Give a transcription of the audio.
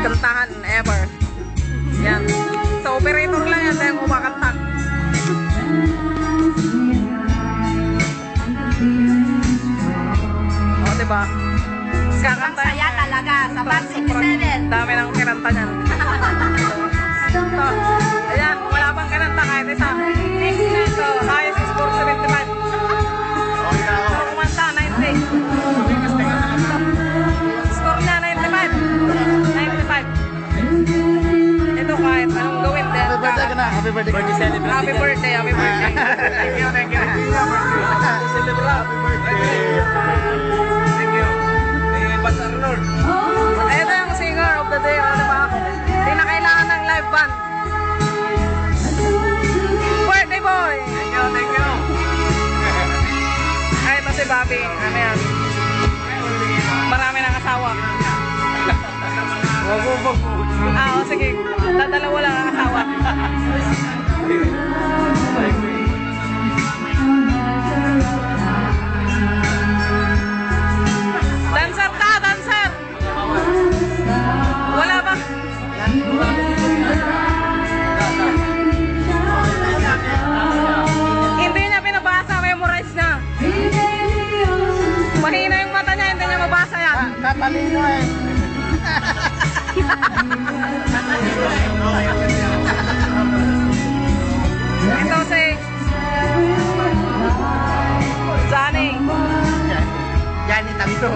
kantahan ever. Yan. So, operator lang yan dahil kumakanta. O, diba? Ang saya talaga sa Band 67. Dami ng kinanta niyan. So, ayan, wala pang kinanta kahit isa. So, highest is 475. So, kumanta, 90. Score niya, 95. 95. Ito kahit anong gawin din. Happy birthday ka na. Happy birthday ka na. Happy birthday, happy birthday. Thank you, thank you. Happy birthday. Thank you. Bas Arnold. Ito yung singer of the day. Ano ba? Hindi na kailangan ng live band. Birthday boy! Thank you, thank you. Ay, ito si Bobby. Ano yan? Marami ng asawa. Ah, o sige. Dadalawa lang ang asawa. Dancer ka, dancer! Wala ba? Hindi niya pinabasa, memorize na. Mahina yung mata niya, hindi niya mabasa yan. Katalino eh. Ito si Johnny. Yan, itang to.